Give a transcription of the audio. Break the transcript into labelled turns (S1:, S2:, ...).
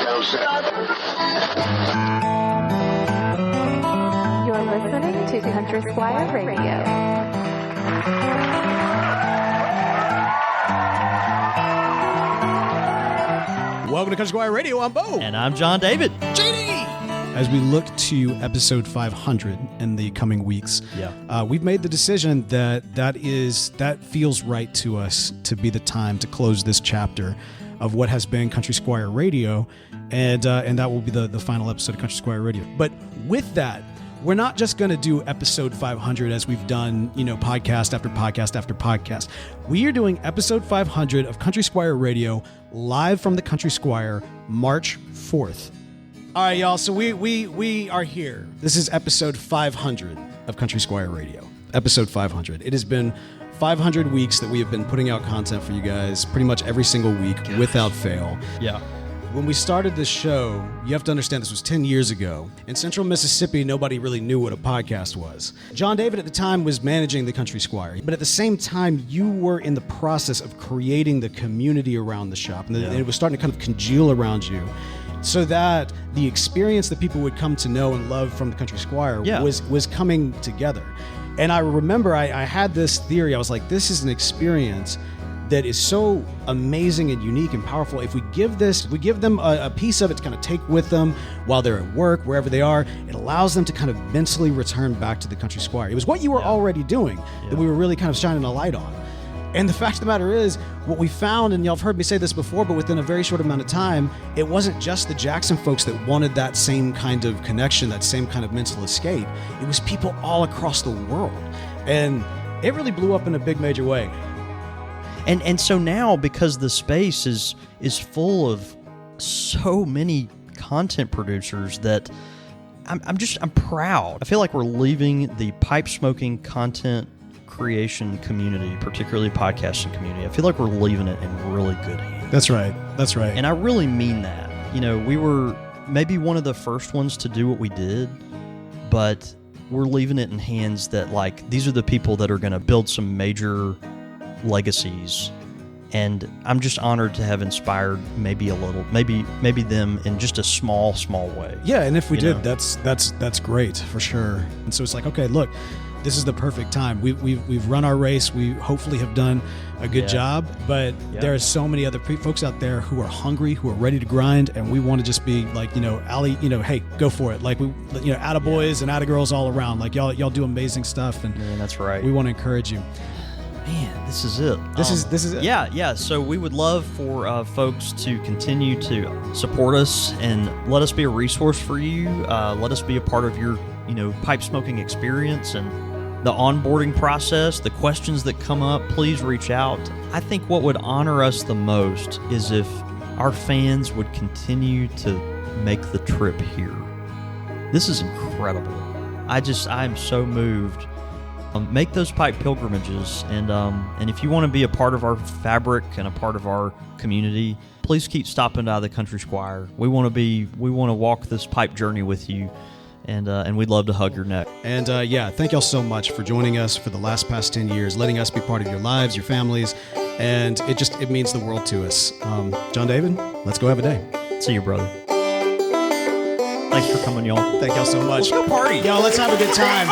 S1: You're listening to Country Squire Radio.
S2: Welcome to Country Squire Radio. I'm Bo.
S3: And I'm John David.
S2: JD! As we look to episode 500 in the coming weeks, we've made the decision that feels right to us to be the time to close this chapter of what has been Country Squire Radio, and that will be the final episode of Country Squire Radio. But with that, we're not just going to do episode 500 as we've done, podcast after podcast after podcast. We are doing episode 500 of Country Squire Radio live from the Country Squire, March 4th. All right, y'all. So we are here. This is episode 500 of Country Squire Radio. Episode 500. It has been 500 weeks that we have been putting out content for you guys pretty much every single week without fail.
S3: Yeah.
S2: When we started this show, you have to understand this was 10 years ago. In central Mississippi, nobody really knew what a podcast was. John David at the time was managing the Country Squire, but at the same time, you were in the process of creating the community around the shop, and it was starting to kind of congeal around you, so that the experience that people would come to know and love from the Country Squire was coming together. And I remember I had this theory. I was like, this is an experience that is so amazing and unique and powerful. If we give them a piece of it to kind of take with them while they're at work, wherever they are, it allows them to kind of mentally return back to the Country Squire. It was what you were already doing that we were really kind of shining a light on. And the fact of the matter is, what we found, and y'all have heard me say this before, but within a very short amount of time, it wasn't just the Jackson folks that wanted that same kind of connection, that same kind of mental escape. It was people all across the world. And it really blew up in a big major way.
S3: And so now, because the space is full of so many content producers, that I'm proud. I feel like we're leaving the pipe smoking content creation community, particularly podcasting community. I feel like we're leaving it in really good hands.
S2: That's right.
S3: And I really mean that. We were maybe one of the first ones to do what we did, but we're leaving it in hands that, like, these are the people that are going to build some major legacies, and I'm just honored to have inspired maybe them in just a small way.
S2: Yeah, and if we did, that's great for sure. And so it's like, okay, look, this is the perfect time. We've run our race. We hopefully have done a good job, but there are so many other folks out there who are hungry, who are ready to grind, and we want to just be like, Allie, hey, go for it. Like, we, attaboys and attagirls all around. Like, y'all do amazing stuff, and
S3: that's right.
S2: We want to encourage you.
S3: Man, this is it.
S2: This is it.
S3: Yeah. So we would love for folks to continue to support us and let us be a resource for you. Let us be a part of your, pipe smoking experience and the onboarding process, the questions that come up. Please reach out. I think what would honor us the most is if our fans would continue to make the trip here. This is incredible. I'm so moved. Make those pipe pilgrimages, and if you want to be a part of our fabric and a part of our community, please keep stopping by the Country Squire. We want to walk this pipe journey with you, and we'd love to hug your neck.
S2: And thank y'all so much for joining us for the past 10 years, letting us be part of your lives, your families, and it means the world to us. John David, let's go have a day.
S3: See you, brother. Thanks for coming, y'all.
S2: Thank y'all so much.
S3: Let's go party.
S2: Y'all, let's have a good time.